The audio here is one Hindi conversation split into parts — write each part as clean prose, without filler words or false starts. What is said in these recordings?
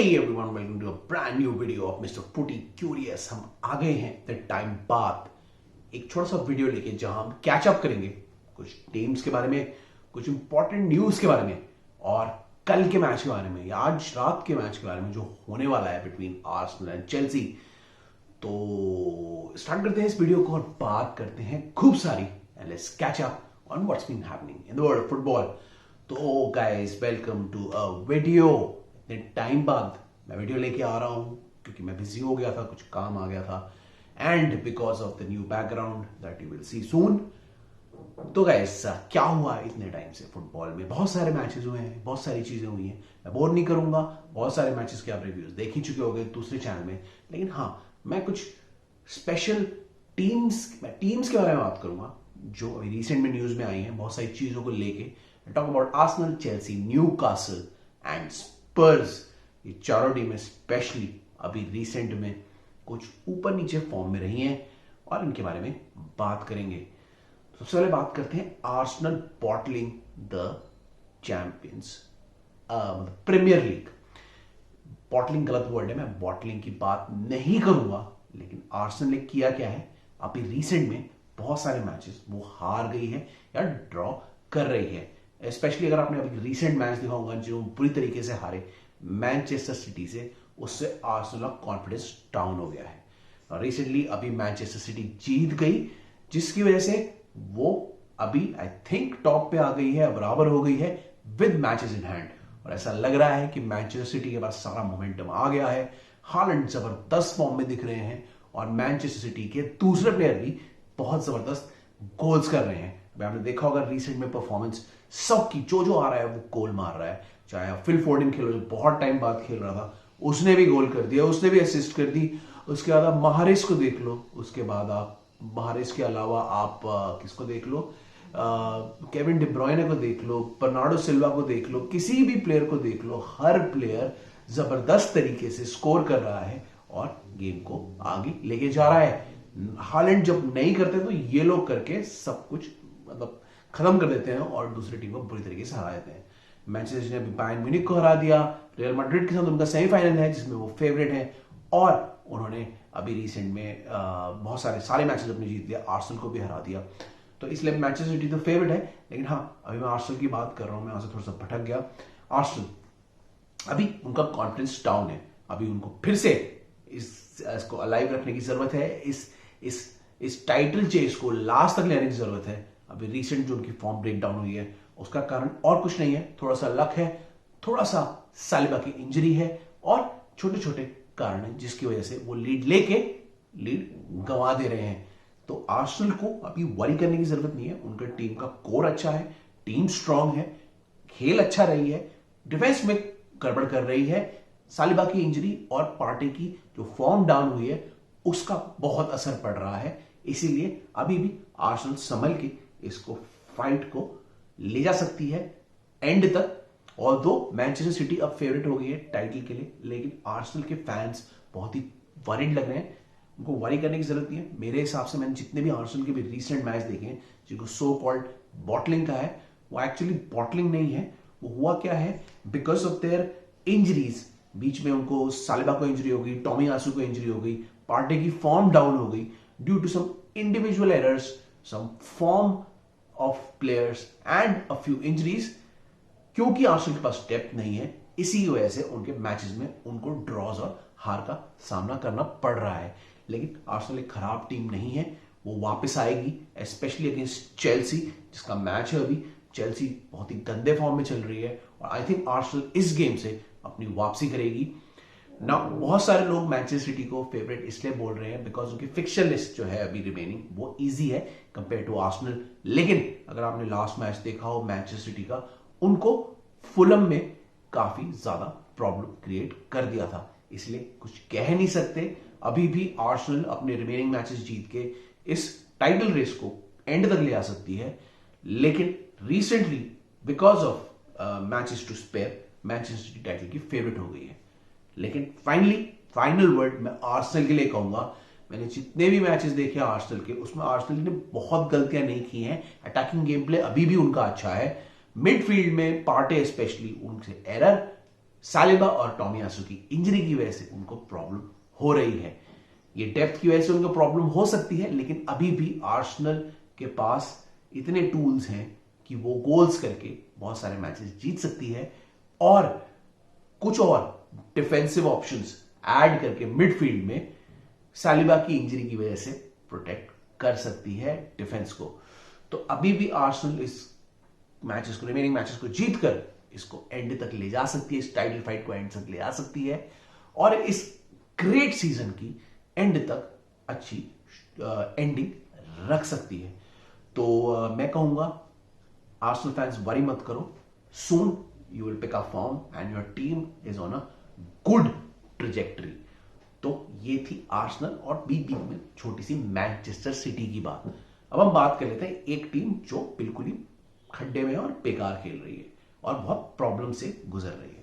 Hey everyone, welcome to a brand new video of Mr. Putty Curious। हम आ गए हैं द टाइम बाद एक छोटा सा वीडियो लेके जहां हम कैच अप करेंगे कुछ टीम्स के बारे में, कुछ इंपॉर्टेंट न्यूज के बारे में और कल के मैच के बारे में या आज रात के मैच के बारे में जो होने वाला है बिटवीन आर्सेनल एंड चेल्सी। तो स्टार्ट करते हैं इस वीडियो को और बात करते हैं खूब सारी and let's catch up on what's been happening in the world of football. तो guys, welcome to a video. इतने टाइम बाद मैं वीडियो लेके आ रहा हूं क्योंकि मैं बिजी हो गया था, कुछ काम आ गया था and because of the new background that you will see soon. तो गाइस, क्या हुआ इतने टाइम से फुटबॉल में? बहुत सारे मैचेस हुए हैं, बहुत सारी चीजें हुई हैं। मैं बोर नहीं करूंगा, बहुत सारे मैचेस के आप रिव्यूज देख ही चुके होंगे दूसरे चैनल में, लेकिन हाँ, मैं कुछ स्पेशल टीम्स के बारे में बात करूंगा जो अभी रिसेंट में न्यूज में आई हैं, बहुत सारी चीजों को लेके। Talk about Arsenal, Chelsea, Newcastle and Spurs. ये चारों टीमें स्पेशली अभी रिसेंट में कुछ ऊपर नीचे फॉर्म में रही हैं और इनके बारे में बात करेंगे। सबसे पहले बात करते हैं Arsenal bottling the champions, premier league. Bottling गलत वर्ड है, मैं बॉटलिंग की बात नहीं करूंगा, लेकिन आर्सेनल ने किया क्या है अभी रिसेंट में? बहुत सारे मैचेस वो हार गई है या ड्रॉ कर रही है। स्पेशली अगर आपने अभी रिसेंट मैच देखा होगा जो पूरी तरीके से हारे मैनचेस्टर सिटी से, उससे आर्सेनल का कॉन्फिडेंस डाउन हो गया है। रिसेंटली अभी मैनचेस्टर सिटी जीत गई, जिसकी वजह से वो अभी आई थिंक टॉप पे आ गई है, बराबर हो गई है विद मैचेस इन हैंड। और ऐसा लग रहा है कि मैनचेस्टर सिटी के पास सारा मोमेंटम आ गया है। हालैंड जबरदस्त फॉर्म में दिख रहे हैं और मैनचेस्टर सिटी के दूसरे प्लेयर भी बहुत जबरदस्त गोल्स कर रहे हैं। आपने देखा होगा रिसेंट में परफॉर्मेंस सबकी, जो आ रहा है वो गोल मार रहा है। चाहे आप फिल फोर्डन खेलो जो बहुत टाइम बाद खेल रहा था, उसने भी गोल कर दिया, उसने भी असिस्ट कर दी। उसके बाद आप महारेस को देख लो, उसके बाद आप महारेस के अलावा आप किसको देख लो, केविन डी ब्रुयने को देख लो, बर्नार्डो सिल्वा को देख लो, किसी भी प्लेयर को देख लो, हर प्लेयर जबरदस्त तरीके से स्कोर कर रहा है और गेम को आगे लेके जा रहा है। हालैंड जब नहीं करते तो ये लोग करके सब कुछ मतलब खत्म कर देते हैं और दूसरी टीम को बुरी तरीके से हरा देते हैं। मैनचेस्टर सिटी ने अभी बायर्न म्यूनिख को हरा दिया। रियल मैड्रिड के साथ उनका सेमीफाइनल है जिसमें वो फेवरेट है और उन्होंने अभी रिसेंट में बहुत सारे मैचेस अपने जीत लिया, आर्सेनल को भी हरा दिया। तो इसलिए मैनचेस्टर सिटी तो फेवरेट है, लेकिन हाँ, अभी मैं आर्सेनल की बात कर रहा हूं, मैं वहां से थोड़ा सा भटक गया। आर्सेनल अभी उनका कॉन्फिडेंस डाउन है, अभी उनको फिर से इसको अलाइव रखने की जरूरत है। इस टाइटल चेस को लास्ट तक लेने की जरूरत है। अभी रिसेंट जो उनकी फॉर्म ब्रेक डाउन हुई है उसका कारण और कुछ नहीं है, थोड़ा सा लक है, थोड़ा सा सालिबा की इंजरी है और छोटे छोटे कारण है जिसकी वजह से वो लीड गंवा दे रहे हैं। तो आर्सेनल को अभी वरी करने की जरूरत नहीं है। उनका टीम का कोर अच्छा है, टीम स्ट्रांग है, खेल अच्छा रही है, डिफेंस में गड़बड़ कर रही है। सालिबा की इंजरी और पार्टी की जो फॉर्म डाउन हुई है उसका बहुत असर पड़ रहा है। इसीलिए अभी भी आर्सेनल संभल के इसको फाइट को ले जा सकती है एंड तक। और दो मैनचेस्टर सिटी अब फेवरेट हो गई है टाइटल के लिए, लेकिन आर्सेनल के फैंस बहुत ही वरीड लग रहे हैं। उनको वरी करने की जरूरत नहीं है। मेरे हिसाब से मैंने जितने भी आर्सेनल के भी रीसेंट मैच देखे हैं जिनको सो कॉल्ड बॉटलिंग का है, वो एक्चुअली बॉटलिंग नहीं है। वो हुआ क्या है, बिकॉज ऑफ देयर इंजरीज, बीच में उनको सालिबा को इंजरी हो गई, टॉमियासू को इंजरी हो गई, पार्टी की फॉर्म डाउन हो गई due to some individual errors, some form of players and a few injuries. क्योंकि आर्सेनल के पास डेप्थ नहीं है, इसी वजह से उनके मैचेस में उनको ड्रॉज और हार का सामना करना पड़ रहा है। लेकिन आर्सेनल एक खराब टीम नहीं है, वो वापस आएगी, स्पेशली अगेंस्ट चेल्सी जिसका मैच है अभी। चेल्सी बहुत ही गंदे फॉर्म में चल रही है और आई थिंक आर्सेनल इस गेम से अपनी वापसी करेगी ना। बहुत सारे लोग मैनचेस्टर सिटी को फेवरेट इसलिए बोल रहे हैं बिकॉज उनकी फिक्सचर लिस्ट जो है अभी रिमेनिंग वो इजी है कंपेयर टू आर्सेनल। लेकिन अगर आपने लास्ट मैच देखा हो मैनचेस्टर सिटी का, उनको फुलम में काफी ज्यादा प्रॉब्लम क्रिएट कर दिया था, इसलिए कुछ कह नहीं सकते। अभी भी आर्सेनल अपने रिमेनिंग मैचेस जीत के इस टाइटल रेस को एंड तक ले आ सकती है। लेकिन recently because of matches to spare, Manchester City title की फेवरेट हो गई है। लेकिन फाइनल वर्ड मैं आर्सेनल के लिए कहूंगा। मैंने जितने भी मैचेस देखे आर्सेनल के, उसमें आर्सेनल ने बहुत गलतियां नहीं की हैं। अटैकिंग गेम प्ले अभी भी उनका अच्छा है। मिडफील्ड में पार्टे स्पेशली, उनसे एरर सालिबा और टोमियासु की इंजरी की वजह से उनको प्रॉब्लम हो रही है। ये डेप्थ की वजह से उनको प्रॉब्लम हो सकती है, लेकिन अभी भी आर्सेनल के पास इतने टूल्स हैं कि वो गोल्स करके बहुत सारे मैचेस जीत सकती है और कुछ और डिफेंसिव ऑप्शंस ऐड करके मिडफील्ड में सालिबा की इंजरी की वजह से प्रोटेक्ट कर सकती है डिफेंस को। तो अभी भी आर्सेनल इस मैचेस को, रिमेनिंग मैचेस को जीतकर इसको एंड तक ले जा सकती है, इस टाइटल फाइट को एंड तक ले जा सकती है और इस ग्रेट सीजन की एंड तक अच्छी एंडिंग रख सकती है। तो मैं कहूंगा आर्सेनल फैंस वरी मत करो, soon you will pick a form and your team is on a good trajectory. तो ये थी आर्सेनल और बीच में छोटी सी मैनचेस्टर सिटी की बात। अब हम बात कर लेते हैं एक टीम जो बिल्कुल ही खड्डे में और बेकार खेल रही है और बहुत प्रॉब्लम से गुजर रही है।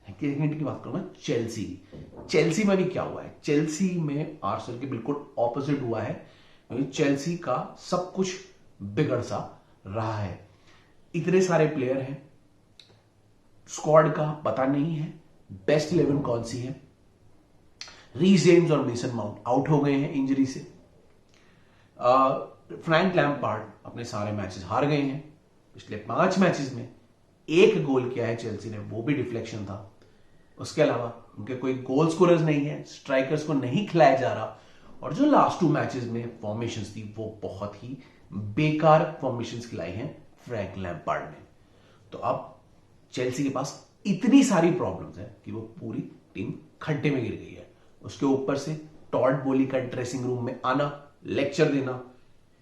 की बात करूंगा चेल्सी की। चेल्सी में भी क्या हुआ है, चेल्सी में आर्सेनल के बिल्कुल ऑपोजिट हुआ है, क्योंकि चेल्सी का सब कुछ बिगड़ सा रहा है। इतने सारे प्लेयर हैं, स्क्वाड का पता नहीं है बेस्ट 11 कौन सी है। रीस जेम्स और मेसन माउंट आउट हो गए हैं इंजरी से। फ्रैंक लैम्पार्ड अपने सारे मैचेस हार गए हैं। पिछले 5 मैचेस में 1 गोल किया है चेल्सी ने, वो भी डिफ्लेक्शन था। उसके अलावा उनके कोई गोल स्कोरर्स नहीं है, स्ट्राइकर्स को नहीं खिलाया जा रहा और जो लास्ट 2 मैचेस में फॉर्मेशंस थी वो बहुत ही बेकार फॉर्मेशंस खिलाई हैं फ्रैंक लैम्पार्ड ने। तो अब चेल्सी के पास इतनी सारी प्रॉब्लम्स है कि वो पूरी टीम खड्डे में गिर गई है। उसके ऊपर से टॉड बोली का ड्रेसिंग रूम में आना, लेक्चर देना,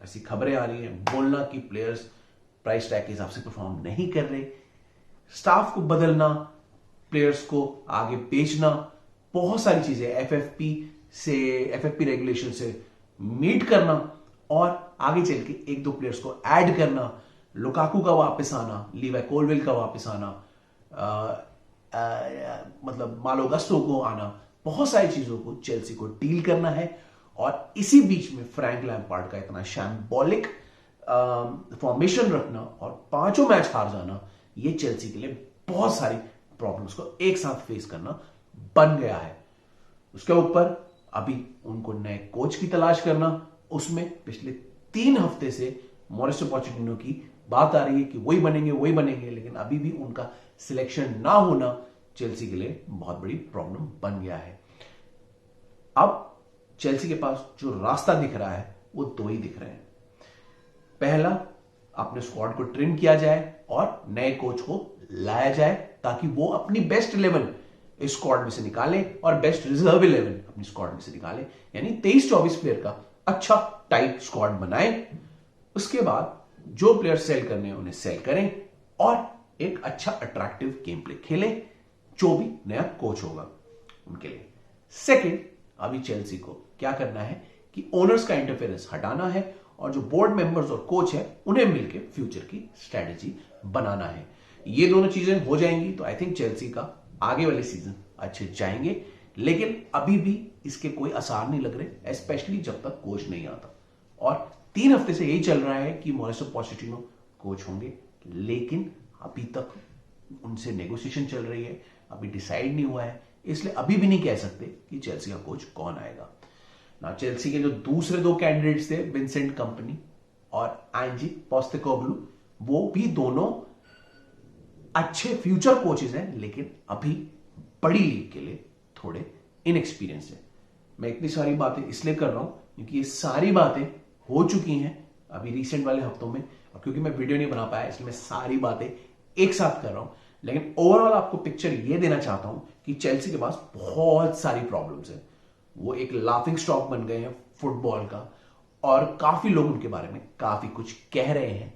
ऐसी खबरें आ रही हैं, बोलना कि प्लेयर्स प्राइस टैग के हिसाब से परफॉर्म नहीं कर रहे, स्टाफ को बदलना, प्लेयर्स को आगे बेचना, बहुत सारी चीजें एफएफपी रेगुलेशन से मीट करना और आगे चल के 1-2 प्लेयर्स को ऐड करना, लुकाकू का वापस आना, लीवाई कोलवेल का वापस आना, मतलब मालो गस्टो को आना, बहुत सारी चीजों को चेल्सी को डील करना है। और इसी बीच में फ्रैंक लैम्पार्ड का इतना शैम्बॉलिक फॉर्मेशन रखना और 5 मैच हार जाना, ये चेल्सी के लिए बहुत सारी प्रॉब्लम्स को एक साथ फेस करना बन गया है। उसके ऊपर अभी उनको नए कोच की तलाश करना, उसमें पिछले 3 हफ्ते से मॉरिसियो पोचेटिनो की बात आ रही है कि वही बनेंगे, लेकिन अभी भी उनका सिलेक्शन ना होना चेल्सी के लिए बहुत बड़ी प्रॉब्लम बन गया है। अब चेल्सी के पास जो रास्ता दिख रहा है वो 2 ही दिख रहे हैं। पहला, अपने स्क्वाड को ट्रिम किया जाए और नए कोच को लाया जाए ताकि वो अपनी बेस्ट 11 इस स्क्वाड में से निकाले और बेस्ट रिजर्व 11 अपनी स्क्वाड में से निकाले, यानी 23-24 प्लेयर का अच्छा टाइट स्क्वाड बनाए। उसके बाद जो प्लेयर सेल करने हैं उन्हें सेल करें और एक अच्छा अट्रैक्टिव गेम प्ले खेलें, जो भी नया कोच होगा उनके लिए। सेकंड, अभी चेल्सी को क्या करना है कि ओनर्स का इंटरफेरेंस हटाना है और जो बोर्ड मेंबर्स और कोच है उन्हें मिलकर फ्यूचर की स्ट्रेटेजी बनाना है। ये दोनों चीजें हो जाएंगी तो आई थिंक चेल्सी का आगे वाले सीजन अच्छे जाएंगे, लेकिन अभी भी इसके कोई आसार नहीं लग रहे, स्पेशली जब तक कोच नहीं आता। और 3 हफ्ते से यही चल रहा है कि मॉरिसियो पोचेटिनो कोच होंगे, लेकिन अभी तक उनसे नेगोशिएशन चल रही है, अभी डिसाइड नहीं हुआ है, इसलिए अभी भी नहीं कह सकते कि चेल्सी का कोच कौन आएगा ना। चेल्सी के जो दूसरे 2 कैंडिडेट्स थे, विंसेंट कंपनी और एंजी पोस्टेकोग्लू, वो भी दोनों अच्छे फ्यूचर कोचेज हैं, लेकिन अभी बड़ी लीग के लिए थोड़े इनएक्सपीरियंस है। मैं इतनी सारी बातें इसलिए कर रहा हूं क्योंकि ये सारी बातें हो चुकी हैं अभी रिसेंट वाले हफ्तों में, और क्योंकि मैं वीडियो नहीं बना पाया इसलिए मैं सारी बातें एक साथ कर रहा हूं। लेकिन ओवरऑल आपको पिक्चर ये देना चाहता हूं कि चेल्सी के पास बहुत सारी प्रॉब्लम्स है। वो एक लाफिंग स्टॉक बन गए हैं फुटबॉल का और काफी लोग उनके बारे में काफी कुछ कह रहे हैं।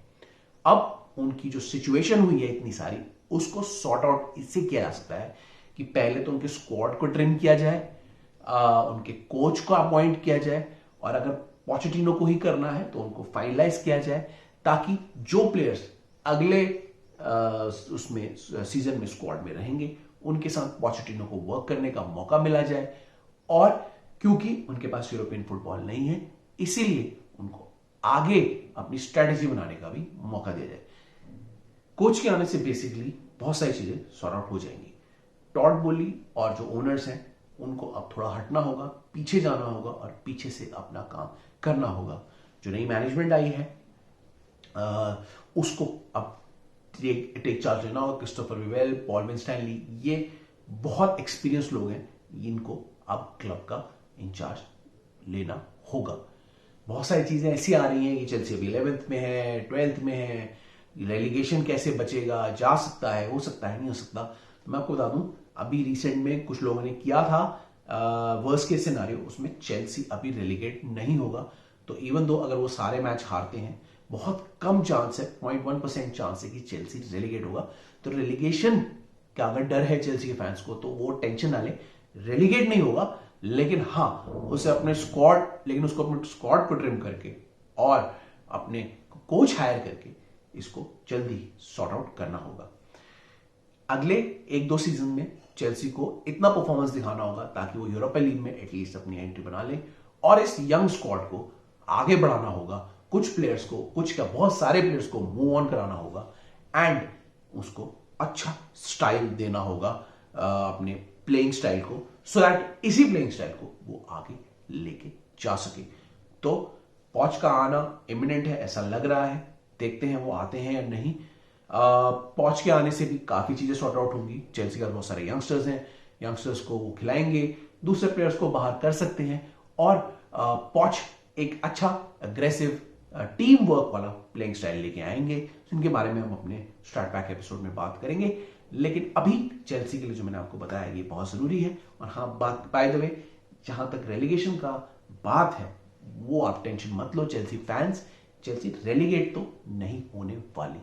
अब उनकी जो सिचुएशन हुई है इतनी सारी, उसको सॉर्ट आउट इससे किया जा सकता है कि पहले तो उनके स्क्वाड को ट्रिम किया जाए, उनके कोच को अपॉइंट किया जाए, और अगर पोचेटिनो को ही करना है तो उनको फाइनलाइज किया जाए, ताकि जो प्लेयर्स अगले उसमें सीजन में स्क्वाड में रहेंगे उनके साथ पोचेटिनो को वर्क करने का मौका मिला जाए। और क्योंकि उनके पास यूरोपियन फुटबॉल नहीं है, इसीलिए उनको आगे अपनी स्ट्रेटेजी बनाने का भी मौका दिया जाए। कोच के आने से बेसिकली बहुत सारी चीजें सॉर्ट आउट हो जाएंगी। टॉड बोली और जो ओनर्स हैं उनको अब थोड़ा हटना होगा, पीछे जाना होगा और पीछे से अपना काम करना होगा। जो नई मैनेजमेंट आई है उसको अब टेक चार्ज लेना होगा। क्रिस्टोफर विवेल, पॉल विंस्टैनली, ये बहुत एक्सपीरियंस लोग हैं, इनको अब क्लब का इंचार्ज लेना होगा। बहुत सारी चीजें ऐसी आ रही हैं कि चेल्सी अभी 11th में है, 12th में है, रेलीगेशन कैसे बचेगा, जा सकता है, हो सकता है, नहीं हो सकता। तो मैं आपको बता दूं, अभी रिसेंट में कुछ लोगों ने किया था वर्स्ट केस सिनारियो, उसमें चेल्सी अभी रेलीगेट नहीं होगा। तो इवन दो अगर वो सारे मैच हारते हैं, बहुत कम चांस है, 0.1% चांस है कि चेल्सी रेलीगेट होगा। तो रेलीगेशन का अगर डर है चेल्सी के फैंस को तो वो टेंशन ना ले, रेलीगेट नहीं होगा, लेकिन हाँ उसे अपने उसको अपने स्क्वाड को ट्रिम करके और अपने कोच हायर करके इसको जल्दी सॉर्ट आउट करना होगा। अगले 1-2 सीजन में चेल्सी को इतना परफॉर्मेंस दिखाना होगा ताकि वो यूरोपियन लीग में एटलीस्ट अपनी एंट्री बना ले, और इस यंग स्क्वाड को आगे बढ़ाना होगा। कुछ प्लेयर्स को, कुछ क्या बहुत सारे प्लेयर्स को मूव ऑन कराना होगा एंड उसको अच्छा स्टाइल देना होगा, अपने प्लेइंग स्टाइल को, सो दैट इसी प्लेइंग स्टाइल को वो आगे लेके जा सके। तो पॉच का आना इमिनेंट है ऐसा लग रहा है, देखते हैं वो आते हैं या नहीं। पॉच के आने से भी काफी चीजें सॉर्ट आउट होंगी। चेल्सी का बहुत सारे यंगस्टर्स हैं, यंगस्टर्स को वो खिलाएंगे, दूसरे प्लेयर्स को बाहर कर सकते हैं, और पॉच एक अच्छा अग्रेसिव टीम वर्क वाला प्लेइंग स्टाइल लेके आएंगे, जिनके बारे में हम अपने स्टार्ट पैक एपिसोड में बात करेंगे। लेकिन अभी चेल्सी के लिए जो मैंने आपको बताया ये बहुत जरूरी है। और हाँ, बात बाय द वे, जहां तक रेलीगेशन का बात है वो आप टेंशन मत लो चेल्सी फैंस, चेल्सी रेलीगेट तो नहीं होने वाली।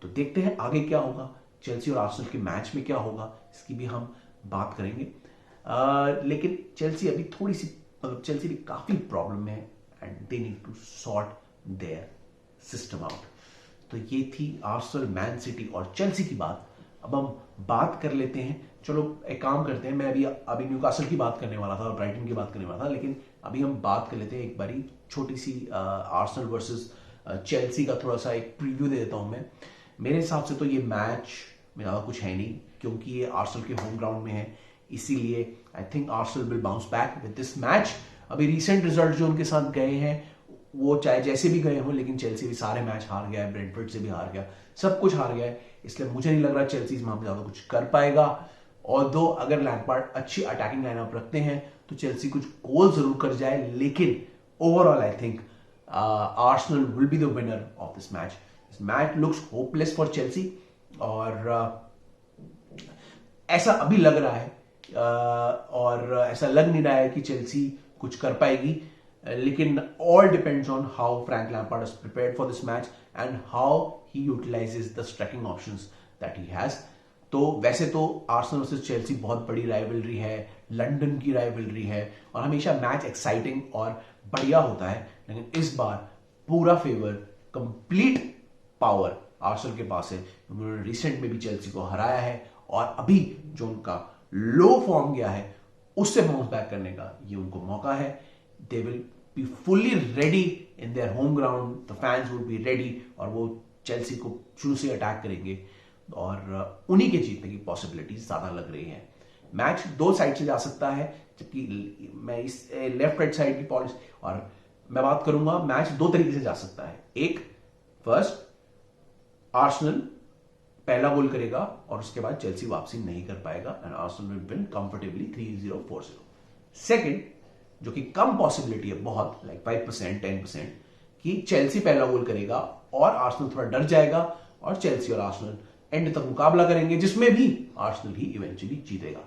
तो देखते हैं आगे क्या होगा, चेल्सी और आर्सेनल के मैच में क्या होगा, इसकी भी हम बात करेंगे। लेकिन चेल्सी अभी थोड़ी सी, मतलब चेल्सी भी काफी प्रॉब्लम में है and they need to sort their system out. तो ये थी आर्सेनल, मैन सिटी और चेल्सी की बात। अब हम बात कर लेते हैं, चलो एक काम करते हैं, मैं अभी न्यूकासल की बात करने वाला था और ब्राइटन की बात करने वाला था, लेकिन अभी हम बात कर लेते हैं एक बारी छोटी सी आर्सेनल वर्सेस चेल्सी का थोड़ा सा एक प्रीव्यू दे देता हूं मैं। मेरे हिसाब से तो ये मैच में ज़्यादा कुछ है नहीं, क्योंकि ये आर्सेनल के होम ग्राउंड में है, इसीलिए I think Arsenal will bounce back with this match. अभी रिसेंट रिजल्ट जो उनके साथ गए हैं वो चाहे जैसे भी गए हों, लेकिन चेल्सी भी सारे मैच हार गया है, ब्रेंटफोर्ड से भी हार गया, सब कुछ हार गया है, इसलिए मुझे नहीं लग रहा चेल्सी वहां पर ज्यादा कुछ कर पाएगा। और दो अगर लैम्पार्ड अच्छी अटैकिंग लाइनअप रखते हैं तो चेल्सी कुछ गोल जरूर कर जाए, लेकिन overall I think Arsenal will be the winner of this match. This match looks hopeless for Chelsea, और ऐसा अभी लग रहा है, और ऐसा लग नहीं रहा है कि चेल्सी कुछ कर पाएगी। लेकिन all depends on how Frank Lampard is prepared for this match and how he utilises the striking options that he has. तो वैसे तो आर्सेनल वर्सेस चेल्सी बहुत बड़ी राइवलरी है, लंदन की राइवलरी है, और हमेशा मैच एक्साइटिंग और बढ़िया होता है, लेकिन इस बार पूरा फेवर, कंप्लीट पावर आर्सेनल के पास है। उन्होंने रिसेंट में भी चेल्सी को हराया है, और अभी जो उनका लो फॉर्म गया है उससे बाउंस बैक करने का ये उनको मौका है। They will be fully ready in their home ground, the fans would be ready, और वो चेल्सी को शुरू से अटैक करेंगे, और उन्हीं के जीतने की पॉसिबिलिटी ज्यादा लग रही है। मैच दो साइड से जा सकता है, जबकि मैं इस लेफ्ट राइट साइड की पॉलिसी, और मैं बात करूंगा मैच दो तरीके से जा सकता है। एक, फर्स्ट आर्सेनल पहला गोल करेगा और उसके बाद चेल्सी वापसी नहीं कर पाएगा and Arsenal will win comfortably 3-0, 4-0। Second, जो कि कम पॉसिबिलिटी है बहुत, लाइक 5%, 10%, कि चेल्सी पहला गोल करेगा और आर्सेनल थोड़ा डर जाएगा और चेल्सी और आर्सेनल एंड तक मुकाबला करेंगे, जिसमें भी आर्सेनल ही इवेंचुअली जीतेगा।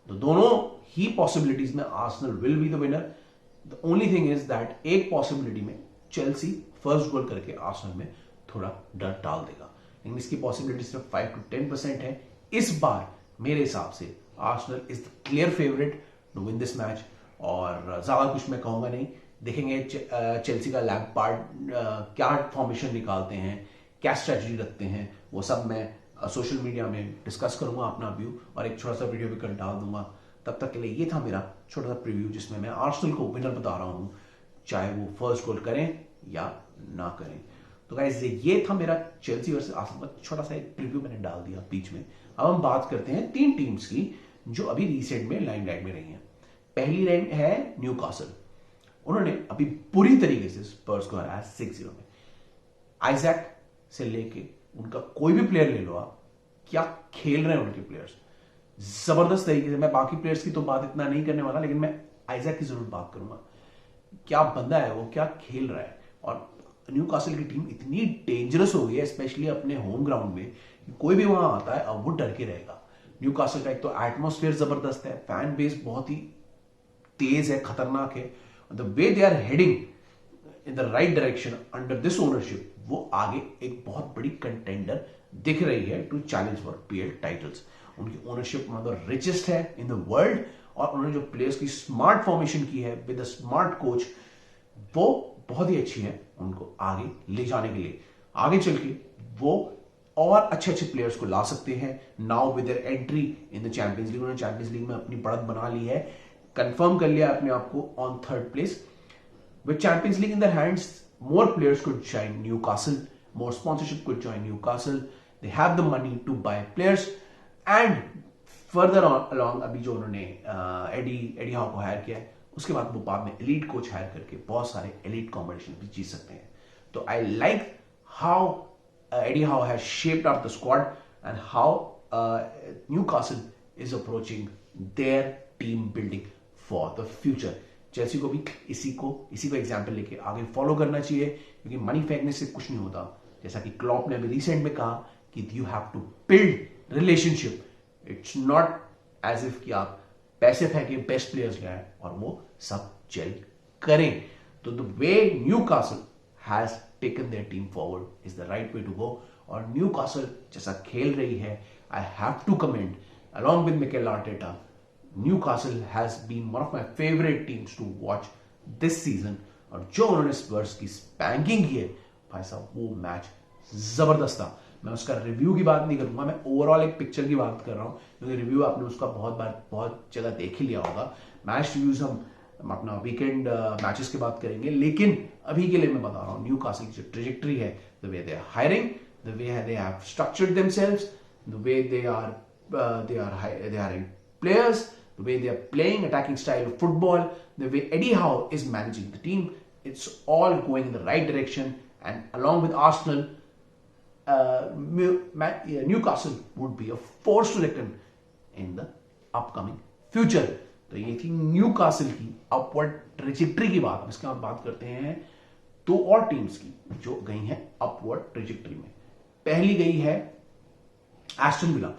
तो दोनों ही पॉसिबिलिटीज में Arsenal will be the winner. The only thing is that एक पॉसिबिलिटी में चेल्सी फर्स्ट गोल करके आर्सेनल में थोड़ा डर डाल देगा, लेकिन इसकी पॉसिबिलिटी सिर्फ 5 to 10% है। इस बार मेरे हिसाब से Arsenal is the clear favourite to win this match, और ज्यादा कुछ मैं कहूंगा नहीं। देखेंगे चेल्सी का लैम्पार्ड क्या फॉर्मेशन निकालते हैं, क्या स्ट्रेटजी रखते हैं, वो सब मैं सोशल मीडिया में डिस्कस करूंगा अपना व्यू, और एक छोटा सा वीडियो भी कल डाल दूंगा। तब तक के लिए ये था मेरा छोटा सा प्रीव्यू, जिसमें मैं आर्सेनल को विनर बता रहा हूं, चाहे वो फर्स्ट गोल करें या ना करें। तो गाइस ये था मेरा चेल्सी वर्सेस आर्सेनल का छोटा सा एक प्रीव्यू, मैंने डाल दिया बीच में। अब हम बात करते हैं तीन टीम्स की जो अभी रिसेंट में लाइमलाइट में रही हैं। पहली लाइन है न्यूकासल, उन्होंने अभी पूरी तरीके से स्पर्स को हराया 6-0 में। आइजैक से लेके उनका कोई भी प्लेयर ले लो आप, क्या खेल रहे हैं उनके प्लेयर्स, जबरदस्त तरीके से। मैं बाकी प्लेयर्स की तो बात इतना नहीं करने वाला, लेकिन मैं आइजैक की जरूर बात करूंगा। क्या बंदा है वो, क्या खेल रहा है। और न्यूकासल की टीम इतनी डेंजरस हो गई है, स्पेशली अपने होम ग्राउंड में, कि कोई भी वहां आता है अब वो डर के रहेगा। न्यूकासल का एक तो एटमोस्फेयर जबरदस्त है, फैन बेस बहुत ही तेज है, खतरनाक है। The way they are heading in the right direction under this ownership, वो आगे एक बहुत बड़ी कंटेंडर दिख रही है to challenge for PL titles. उनकी ownership one of the richest है इन द वर्ल्ड, और उन्होंने जो प्लेयर्स की स्मार्ट फॉर्मेशन की है विद अ स्मार्ट कोच, वो बहुत ही अच्छी है उनको आगे ले जाने के लिए। आगे चल के वो और अच्छे अच्छे प्लेयर्स को ला सकते हैं। Now with their entry in the champions league, उन्होंने चैंपियंस लीग में अपनी बढ़त बना ली है, कंफर्म कर लिया अपने आप को on third place. With Champions League in their hands, more players could join Newcastle, more sponsorship could join Newcastle, they have the money to buy players. And further along अभी जो उन्होंने एडी हाउ को हायर किया है, उसके बाद वो बाद में एलीट कोच हायर करके बहुत सारे एलीट कॉम्पिटिशन भी जीत सकते हैं। तो I like how Eddie how has shaped up the squad and how Newcastle is approaching their team building for the future. Chelsea को भी इसी को एग्जाम्पल लेके आगे फॉलो करना चाहिए, क्योंकि मनी फेंकने से कुछ नहीं होता। जैसा कि क्लॉप ने अभी रिसेंट में कहा कि you have to build relationship, it's not as if कि आप पैसे फेंके बेस्ट प्लेयर्स ले आए और वो सब जेल करें। तो the way Newcastle has taken their team forward is the right way to go. और न्यूकासल जैसा खेल रही है, I have to comment along with Mikel Arteta, Newcastle has been one of my favorite teams to watch this season। और जो उन्होंने स्पर्स की स्पैंकिंग की है भाई साहब, वो मैच जबरदस्त था। मैं उसका रिव्यू की बात नहीं करूंगा, मैं ओवरऑल एक पिक्चर की बात कर रहा हूं, क्योंकि रिव्यू आपने उसका बहुत जगह देख ही लिया होगा। मैच रिव्यूज हम अपना वीकेंड मैचेस की बात करेंगे, लेकिन अभी के लिए मैं बता रहा हूं न्यूकासल की जो ट्रेजेक्टरी है, the way they are hiring, the way they have structured themselves, the way they are hiring players, the way they are playing attacking style of football, the way Eddie Howe is managing the team, it's all going in the right direction. And along with Arsenal, Newcastle would be a force to reckon in the upcoming future। तो ये थी न्यूकासल की अपवर्ड ट्रेजेक्टरी की बात। इसके बाद बात करते हैं दो और टीम्स की जो गई हैं अपवर्ड ट्रेजेक्टरी में। पहली गई है एस्टन विला।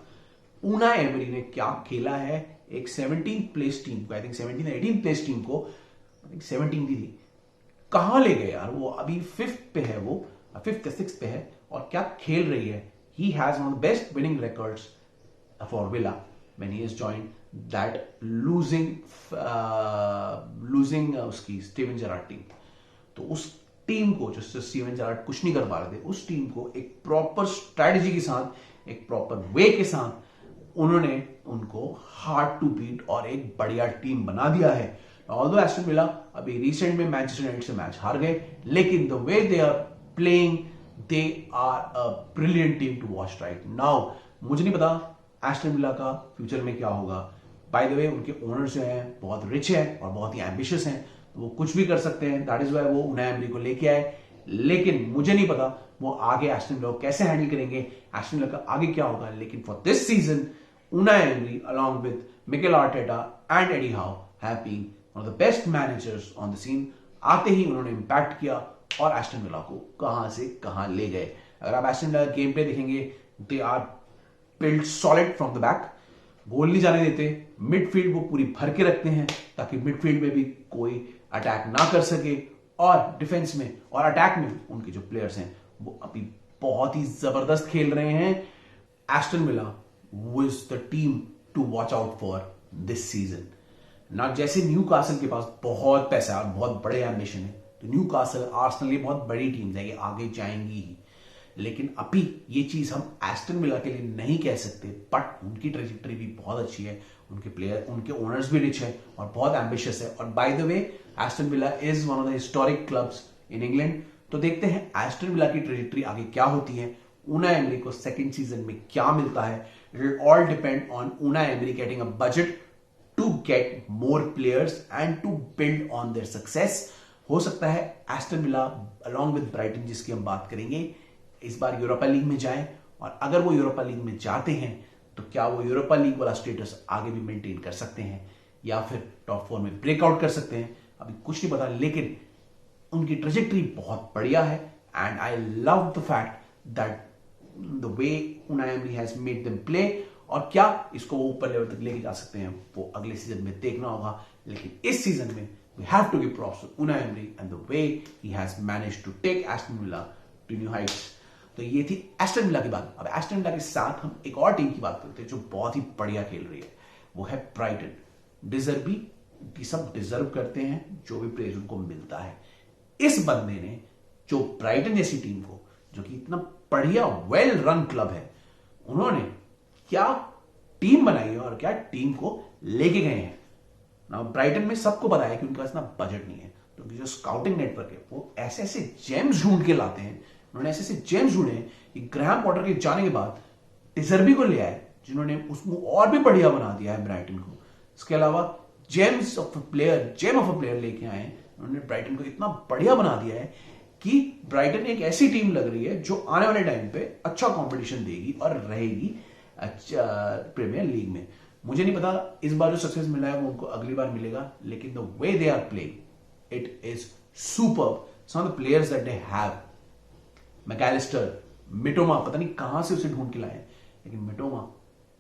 ऊनाई एमरी ने क्या खेला है, एक 17th प्लेस टीम को, I think 17th 18th place team को, आई थिंक 17th थी, कहां ले गए यार। वो अभी 5th पे है, वो 5th या 6th पे है, और क्या खेल रही है। He has one of the best winning records for villa when he has joined that losing उसकी स्टीवन जेरार्ड टीम। तो उस टीम को, जो स्टीवन जेरार्ड कुछ नहीं कर पा रहे थे, उस टीम को एक प्रॉपर स्ट्रैटेजी के साथ, एक प्रॉपर वे के साथ उन्होंने उनको हार्ड टू बीट और एक बढ़िया टीम बना दिया है। ऑल्दो एस्टन विला अभी रिसेंट में मैनचेस्टर यूनाइटेड से मैच हार गए, लेकिन the way they are playing, they are a brilliant team to watch right now. मुझे नहीं पता एस्टन विला का फ्यूचर में क्या होगा। बाय द वे उनके ओनर्स जो हैं बहुत रिच हैं और बहुत ही एम्बिशियस हैं, तो वो कुछ भी कर सकते हैं। दैट इज वाई वो ऊनाई एमरी को लेके आए, लेकिन मुझे नहीं पता वो आगे एस्टन विला को कैसे हैंडल करेंगे, एस्टन विला का आगे क्या होगा। लेकिन for this season Unai Emery along with Mikel Arteta and Eddie Howe have been one of the best managers on the scene। आते ही उन्होंने इम्पैक्ट किया और एस्टन विला को कहां से कहां ले गए। अगर आप एस्टन विला गेम प्ले देखेंगे, they are build solid from the back, goal नहीं जाने देते, मिडफील्ड वो पूरी भर के रखते हैं ताकि मिडफील्ड में भी कोई अटैक ना कर सके, और डिफेंस में और अटैक में उनके जो प्लेयर्स हैं वो अभी बहुत ही जबरदस्त खेल रहे हैं। Aston villa was the team to watch out for this season। ना जैसे न्यूकासल के पास बहुत पैसा और बहुत बड़े एम्बिशन है, तो न्यूकासल आर्सेनल ये बहुत बड़ी टीम है, ये आगे जाएंगी ही। लेकिन अभी ये चीज हम एस्टन विला के लिए नहीं कह सकते, बट उनकी ट्रेजेक्टरी भी बहुत अच्छी है, उनके प्लेयर, उनके ओनर्स भी रिच है और बहुत एम्बिशियस है। और bye the way Aston villa is one of the historic clubs in England. तो देखते हैं एस्टन विला की ट्रेजेक्टरी आगे क्या होती है, ऊनाई एमरी को सेकंड सीजन में क्या मिलता है। It will all depend on Unai Emery getting a budget to get more players and to build on their success. हो सकता है Aston Villa along with Brighton, जिसकी हम बात करेंगे, इस बार यूरोपा लीग में जाए, और अगर वो यूरोपा लीग में जाते हैं तो क्या वो यूरोपा लीग वाला स्टेटस आगे भी मेंटेन कर सकते हैं या फिर टॉप 4 में ब्रेकआउट कर सकते हैं, अभी कुछ नहीं पता। लेकिन उनकी ट्रेजेक्टरी बहुत बढ़िया है and I love the fact that the way Unai Emery has made them play। और क्या इसको वो ऊपर लेवल तक लेके जा सकते हैं वो अगले सीजन में देखना होगा। लेकिन इस सीजन में we have to give props to Unai Emery and the way he has managed to take Aston Villa to new heights। तो ये थी एस्टन विला की बात। अब एस्टन विला के साथ हम एक और टीम की बात करते हैं जो बहुत ही बढ़िया खेल रही है, वो है ब्राइटन। डिजर्वी की सब डिजर्व करते हैं जो भी प्लेयर उनको मिलता है। इस बंदे ने जो ब्राइटन जैसी टीम को, जो कि इतना बढ़िया वेल रन क्लब है, उन्होंने क्या टीम बनाई है और क्या टीम को लेके गए हैं ना। ब्राइटन में सबको पता है कि उनके पास इतना बजट नहीं है, तो उनकी जो स्काउटिंग नेटवर्क है वो ऐसे ऐसे जेम्स ढूंढ के लाते हैं। उन्होंने ऐसे ऐसे जेम्स ढूंढे हैं कि ग्रैहम पॉटर के जाने के बाद डिजर्बी को ले आए, जिन्होंने उसको और भी बढ़िया बना दिया है ब्राइटन को। इसके अलावा जेम ऑफ अ प्लेयर लेके आए हैं। उन्होंने ब्राइटन को इतना बढ़िया बना दिया है कि ब्राइटन एक ऐसी टीम लग रही है जो आने वाले टाइम पे अच्छा कंपटीशन देगी और रहेगी अच्छा प्रीमियर लीग में। मुझे नहीं पता इस बार जो सक्सेस मिला है वो उनको अगली बार मिलेगा, लेकिन the way they are playing it is superb. Some of the players that they have, McAllister, Mitoma, पता नहीं कहां से उसे ढूंढ के लाए, लेकिन मिटोमा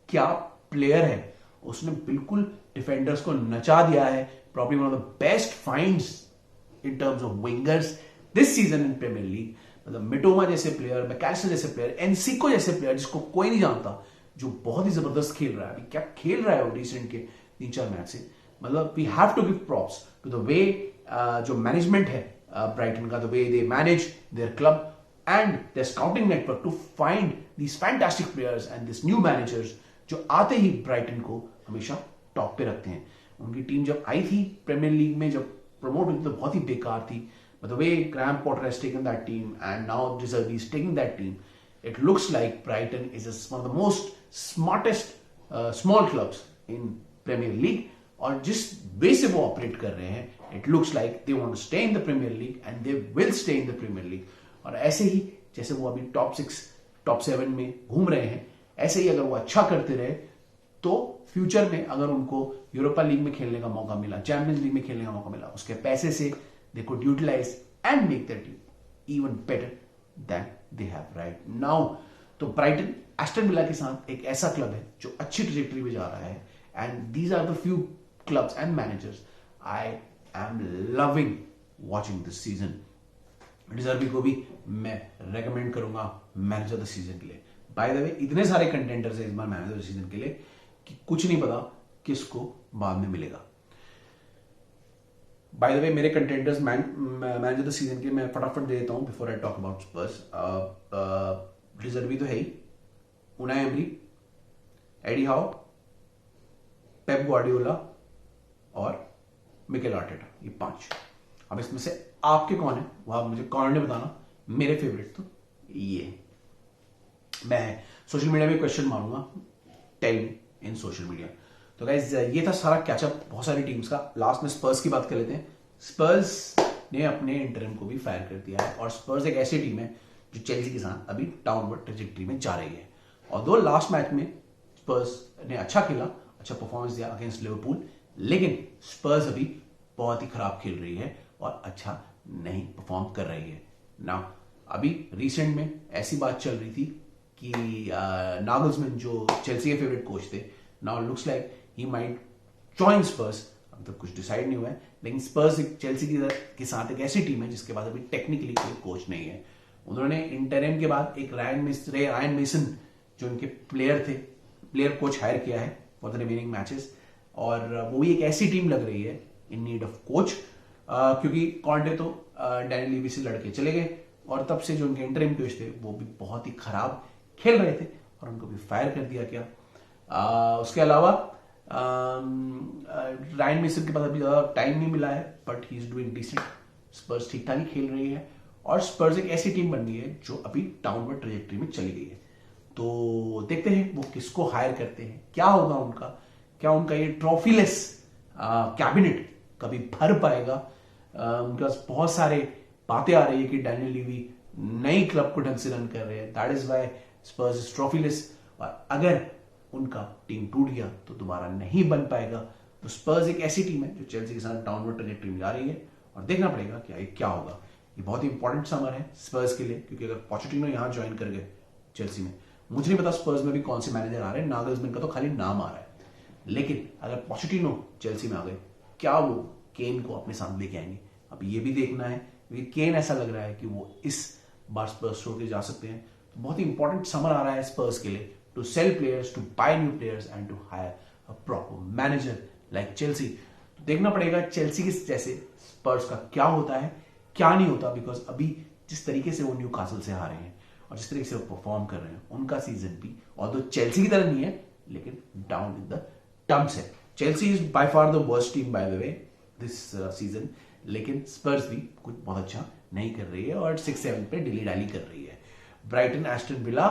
क्या प्लेयर है। उसने बिल्कुल डिफेंडर्स को नचा दिया है। Probably one of the best finds in terms of wingers this season in Premier League. मतलब मिटोमा जैसे प्लेयर, मैकलिस्टर जैसे प्लेयर, एनसिको जैसे प्लेयर जिसको कोई नहीं जानता, जो बहुत ही जबरदस्त खेल रहा है। अभी क्या खेल रहा है वो रिसेंट के 3-4 मैच से। मतलब we have to give props to the way जो मैनेजमेंट है ब्राइटन का, the way they manage their club and their scouting network to find these fantastic players and this new managers जो आते ही ब्राइटन को हमेशा टॉप पे रखते हैं। उनकी टीम जब आई थी प्रीमियर लीग में, जब प्रमोट हुई तो बहुत ही बेकार थी। But the way Graham Potter has taken that team and now De Zerbi is taking that team, it looks like Brighton is one of the most smartest small clubs in Premier League। और जिस वे से वो ऑपरेट कर रहे हैं, it looks like they want to stay in the Premier League and they will stay in the Premier League। और ऐसे ही जैसे वो अभी टॉप 6 टॉप 7 में घूम रहे हैं, ऐसे ही अगर वो अच्छा करते रहे तो फ्यूचर में अगर उनको यूरोपा लीग में खेलने का मौका मिला, चैंपियंस लीग में खेलने का मौका मिला, उसके पैसे से they could utilize and make that team even better than they have right now. तो ब्राइटन एस्टन विला के साथ एक ऐसा क्लब है जो अच्छी ट्रैजेक्टरी में जा रहा है and these are the few clubs and managers I am loving watching this season. De Zerbi को भी मैं रेकमेंड करूंगा मैनेजर द सीजन के लिए। बाय द वे इतने सारे कंटेंडर्स हैं इस बार मैनेजर द सीजन के लिए कि कुछ नहीं पता किसको बाद में मिलेगा। बाय द वे मेरे कंटेंडर्स मैनेजर द सीजन के मैं फटाफट दे देता हूं before I talk about Spurs. De Zerbi तो है ही, Unai Emery, Eddie Howe, Pep Guardiola और मिकेल आर्टेटा, ये 5। अब इसमें से आपके कौन है वो आप मुझे कमेंट में बताना। मेरे फेवरेट तो ये, मैं सोशल मीडिया में क्वेश्चन मारूंगा, टेल मी इन सोशल मीडिया। तो गाइस ये था सारा कैचअप बहुत सारी टीम्स का। लास्ट में स्पर्स की बात कर लेते हैं। स्पर्स ने अपने इंटरिम को भी फायर कर दिया है और स्पर्स एक ऐसी टीम है जो चेल्सी के साथ अभी डाउनवर्ड ट्रेजेक्टरी में जा रही है। और दो लास्ट मैच में स्पर्स ने अच्छा खेला, अच्छा परफॉर्मेंस दिया अगेंस्ट लिवरपूल, लेकिन स्पर्स अभी बहुत ही खराब खेल रही है और अच्छा नहीं परफॉर्म कर रही है ना। अभी रिसेंट में ऐसी बात चल रही थी कि नागल्समैन जो चेल्सी के फेवरेट कोच थे, now looks like he might join Spurs. अब तक कुछ डिसाइड नहीं हुआ है, लेकिन स्पर्स चेल्सी के साथ एक ऐसी टीम है जिसके पास अभी टेक्निकली कोई कोच नहीं है। उन्होंने इंटरिम के बाद एक रायन मेसन जो उनके प्लेयर कोच हायर किया है फॉर द रिमेनिंग मैचेस, और वो भी एक ऐसी टीम लग रही है इन नीड ऑफ कोच, क्योंकि कॉन्टे तो डैनी लीवी से लड़के चले गए और तब से जो उनके इंटरिम कोच थे वो भी बहुत ही खराब खेल रहे थे और उनको भी फायर कर दिया गया। उसके अलावा रायन मेसन के पास अभी ज्यादा टाइम नहीं मिला है, but he is doing decent. Spurs ठीक ठाक ही खेल रही है और स्पर्स एक ऐसी टीम बन गई है जो अभी डाउनवर्ड ट्रेजेक्टरी में चली गई है। तो देखते हैं वो किसको हायर करते हैं, क्या होगा उनका, क्या उनका ये ट्रॉफीलेस कैबिनेट कभी भर पाएगा। उनके पास बहुत सारे बातें आ रही है कि डैनियल लीवी नई क्लब को ढंग से रन कर रहे हैं, that is why Spurs is trophyless. और अगर उनका टीम टूट गया तो दोबारा नहीं बन पाएगा। तो स्पर्स एक ऐसी टीम है जो चेल्सी के साथ डाउनवर्ड ट्रैजेक्टरी में जा रही है और देखना पड़ेगा कि आगे क्या होगा। ये बहुत ही इंपॉर्टेंट समर है स्पर्स के लिए, क्योंकि अगर पोचेटिनो यहां ज्वाइन कर गए चेल्सी में, मुझे नहीं पता स्पर्स में भी कौन से मैनेजर आ रहे हैं, नागल्समैन का तो खाली नाम आ रहा है, लेकिन अगर पोचेटिनो चेल्सी में आ गए, क्या वो केन को अपने साथ लेके आएंगे, अब ये भी देखना है, क्योंकि केन ऐसा लग रहा है कि वो इस बार स्पर्स छोड़ के जा सकते हैं। तो बहुत ही इंपॉर्टेंट समर आ रहा है स्पर्स के लिए, to sell players, to buy new players and to hire a proper manager like Chelsea. तो देखना पड़ेगा चेल्सी के जैसे स्पर्स का क्या होता है, क्या नहीं होता, बिकॉज अभी जिस तरीके से वो न्यू कासल से हारे हैं और जिस तरीके से वो परफॉर्म कर रहे हैं, उनका सीजन भी ऑल्दो चेल्सी की तरह नहीं है, लेकिन डाउन इन द टर्म्स है। Chelsea is by far the worst team by the way this season, लेकिन स्पर्स भी कुछ बहुत अच्छा नहीं कर रही है और 6-7 पे डिली डाली कर रही है। ब्राइटन, एस्टन विला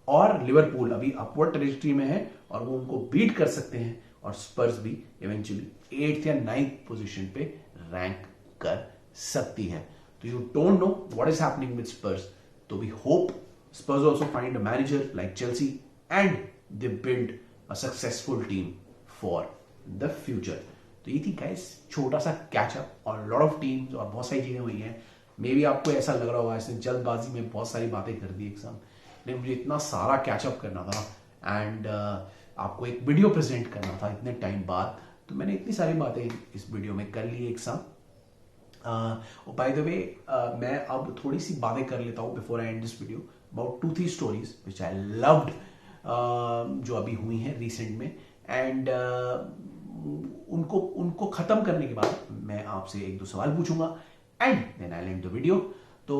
और लिवरपूल अभी अपवर्ड ट्रेजेक्टरी में है और वो उनको बीट कर सकते हैं, और स्पर्स भी इवेंचुअली 8th या 9th पोजीशन पे रैंक कर सकती है। तो you don't know what is happening with Spurs, तो we hope Spurs also find a manager like Chelsea and they build a successful team for the future. तो ये थी गाइस छोटा सा कैचअप और लॉट ऑफ टीम्स और बहुत सारी चीजें हुई हैं। मे बी आपको ऐसा लग रहा होगा इसने जल्दबाजी में बहुत सारी बातें कर दी एक साथ, लेकिन मुझे इतना सारा कैचअप करना था एंड आपको एक वीडियो प्रेजेंट करना था इतने टाइम बाद, तो मैंने इतनी सारी बातें इस वीडियो में कर ली एक साथ। बाय द वे मैं अब थोड़ी सी बातें कर लेता हूँ before I and this video about 2-3 stories which I loved, जो अभी हुई हैं रिसेंट में, एंड उनको खत्म करने के बाद मैं आपसे 1-2 सवाल पूछूंगा and then I end the video. तो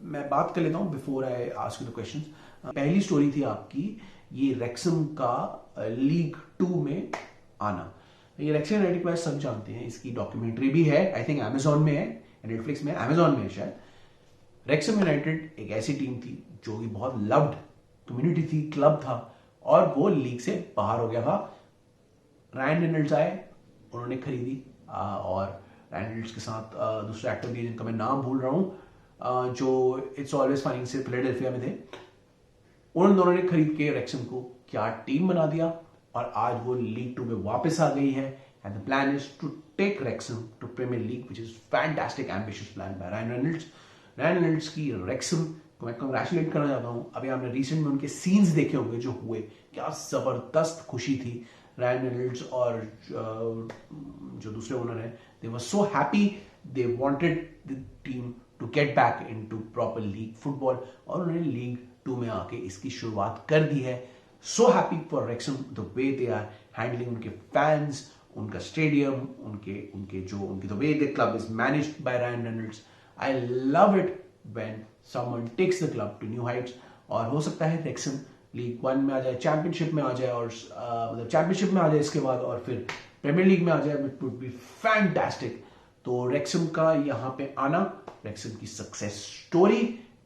मैं बात कर लेता हूं before I ask you the questions. पहली स्टोरी थी आपकी ये रेक्सम का लीग 2 में आना। ये रेक्सम यूनाइटेड के बारे में सब जानते हैं, इसकी डॉक्यूमेंट्री भी है, आई थिंक अमेजॉन में है, नेटफ्लिक्स में, अमेजॉन में है शायद। रेक्सम यूनाइटेड एक ऐसी टीम थी जो कि बहुत लव्ड कम्युनिटी थी, क्लब था, और वो लीग से बाहर हो गया था। रायन रेनल्ड्स आए, उन्होंने खरीदी, और रायन रेनल्ड्स के साथ दूसरे एक्टर भी जिनका मैं नाम भूल रहा हूँ, जो इट्स ऑलवेज फनी से फिलाडेल्फिया में थे, उन दोनों ने खरीद के रेक्सम को क्या टीम बना दिया और आज वो लीग 2 में वापस आ गई है। And the plan is to take Wrexham to Premier League, which is fantastic ambitious plan by Ryan Reynolds. Ryan Reynolds की रेक्सम को मैं कंग्रेचुलेट करना चाहता हूँ। अभी आपने रिसेंट में उनके सीन्स देखे होंगे जो हुए, क्या जबरदस्त खुशी थी। रायन रेनल्ड्स और जो दूसरे ओनर हैं, they were so happy, they wanted the team to get back into proper league football, और उन्होंने लीग 2 में आके इसकी शुरुआत कर दी है। So happy for Wrexham the way they are handling उनके फैंस, उनका स्टेडियम, उनके the way the club is managed by Ryan Reynolds. I love it when someone takes the club to new heights, और हो सकता है रेक्सम लीग 1 में आ जाए, चैंपियनशिप में आ जाए, और मतलब चैंपियनशिप में आ जाए इसके बाद, और फिर प्रीमियर लीग में आ जाए, इट वुड बी फैंटास्टिक। तो रेक्सम का यहाँ पे आना, रेक्सम की सक्सेस स्टोरी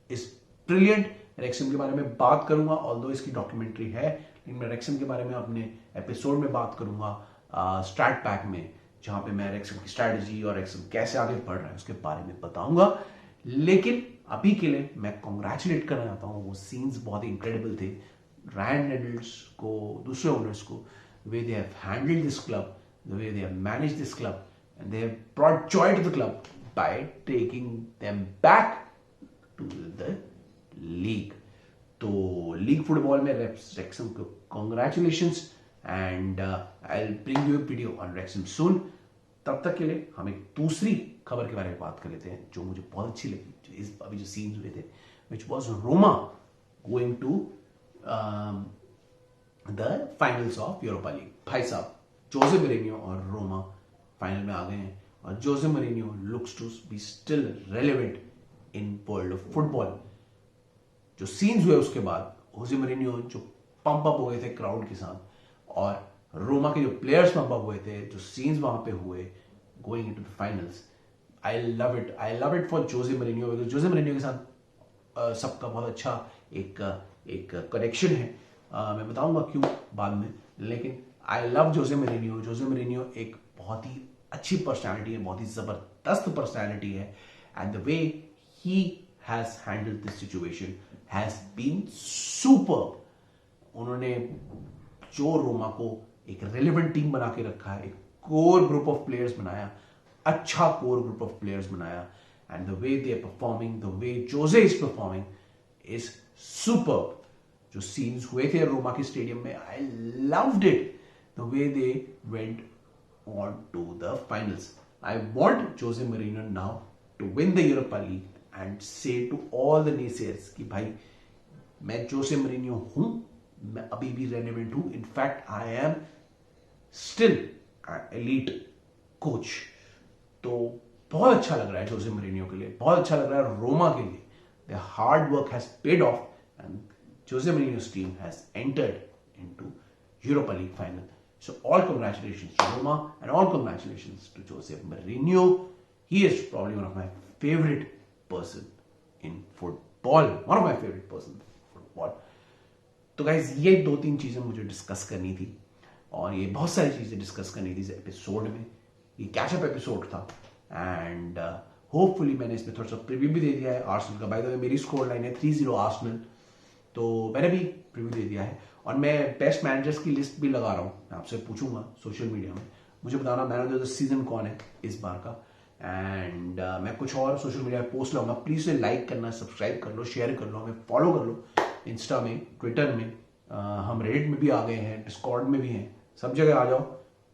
इज ब्रिलियंट। रेक्सम के बारे में बात करूंगा, ऑल्दो इसकी डॉक्यूमेंट्री है, लेकिन मैं रेक्सम के बारे में अपने एपिसोड में बात करूंगा स्टार्ट पैक में, जहां पे मैं रेक्सम की स्ट्रैटेजी और रेक्सम कैसे आगे बढ़ रहा है उसके बारे में बताऊंगा। लेकिन अभी के लिए मैं कॉन्ग्रेचुलेट करना चाहता हूँ, वो सीन्स बहुत ही इनक्रेडिबल थे। रायन रेनल्ड्स को, दूसरे ओनर्स को, the way they have handled this club, the way they have managed this club, and they have brought joy to the club by taking them back to the league. तो लीग फुटबॉल में रेक्सम को congratulations, and I will bring you a video on Wrexham soon. तब तक के लिए हम एक दूसरी खबर के बारे में बात कर लेते हैं जो मुझे बहुत अच्छी लगी, जो इस अभी जो सीन्स हुए थे, which was Roma going to the finals of Europa League. भाई साहब, जोसे मोरिन्यो और रोमा फाइनल में आ गए हैं, और José Mourinho looks to be still relevant in world of football. जो सीन्स हुए उसके बाद, जोसे मोरिन्यो जो पंप अप हो गए थे क्राउड के साथ, और रोमा के जो प्लेयर्स पंप अप हुए थे, जो सीन्स वहां पे हुए going into the finals, I love it for José Mourinho, because José Mourinho के साथ सबका बहुत अच्छा एक एक कनेक्शन है। मैं बताऊंगा क्यों बाद में, लेकिन I love Jose Mourinho. Jose Mourinho एक बहुत ही अच्छी पर्सनैलिटी है, बहुत ही जबरदस्त पर्सनैलिटी है, and the way he has handled this situation has been super. उन्होंने जो रोमा को एक रेलिवेंट टीम बना के रखा है, एक कोर ग्रुप ऑफ प्लेयर्स बनाया, अच्छा कोर ग्रुप ऑफ प्लेयर्स बनाया, and the way they are performing, the way Jose is performing is super. जो सीन्स हुए थे रोमा के स्टेडियम में, I loved it, the way they went on to the finals. I want Jose Mourinho now to win the Europa League and say to all the naysayers कि भाई मैं जोसे मरीनियो हूं, मैं अभी भी रेलेवेंट हूं, in fact I am still elite coach. तो बहुत अच्छा लग रहा है जोसे मरीनियो के लिए, बहुत अच्छा लग रहा है रोमा के लिए। The hard work has paid off and José Mourinho's team has entered into Europa League final. So all congratulations to Roma and all congratulations to Jose Mourinho. He is probably one of my favorite person in football. One of my favorite person in football. तो गाइज ये 2-3 चीजें मुझे डिस्कस करनी थी, और ये बहुत सारी चीजें डिस्कस करनी थी इस एपिसोड में। ये कैचअप एपिसोड था, एंड होपफुली मैंने इसमें थोड़ा सा प्रीव्यू भी दे दिया है आर्सेनल का। बाय द वे मेरी स्कोर लाइन है 3-0 आर्सेनल, तो मैंने भी प्रीव्यू दे दिया है, और मैं बेस्ट मैनेजर्स की लिस्ट भी लगा रहा हूँ। मैं आपसे पूछूंगा सोशल मीडिया में, मुझे बताना मैन ऑफ द सीजन कौन है इस बार का, एंड मैं कुछ और सोशल मीडिया पे पोस्ट लाऊंगा। प्लीज से लाइक करना, सब्सक्राइब कर लो, शेयर कर लो, हमें फॉलो कर लो इंस्टा में, ट्विटर में, हम रेडिट में भी आ गए हैं, डिस्कॉर्ड में भी हैं, सब जगह आ जाओ।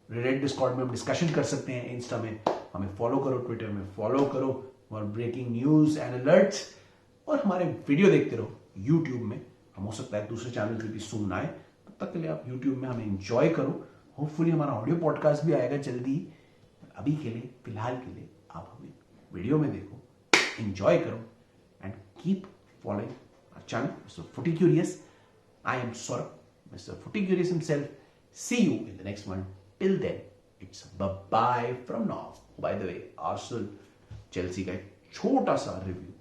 रेडिट डिस्कॉर्ड में हम डिस्कशन कर सकते हैं, इंस्टा में हमें फॉलो करो, ट्विटर में फॉलो करो, और ब्रेकिंग न्यूज एंड अलर्ट्स, और हमारे वीडियो देखते रहो यूट्यूब में। हम हो सकता है दूसरे चैनल पे भी सुन आए, तब तक के लिए आप यूट्यूब में हमें एंजॉय करो। होपफुली हमारा ऑडियो पॉडकास्ट भी आएगा जल्दी। अभी के लिए, फिलहाल के लिए आप हमें वीडियो में देखो, एंजॉय करो, and keep following our channel mister footy curious. I am Saurabh, mister footy curious himself. See you in the next one. Till then it's bye from now. By the way, Arsenal Chelsea का एक छोटा सा रिव्यू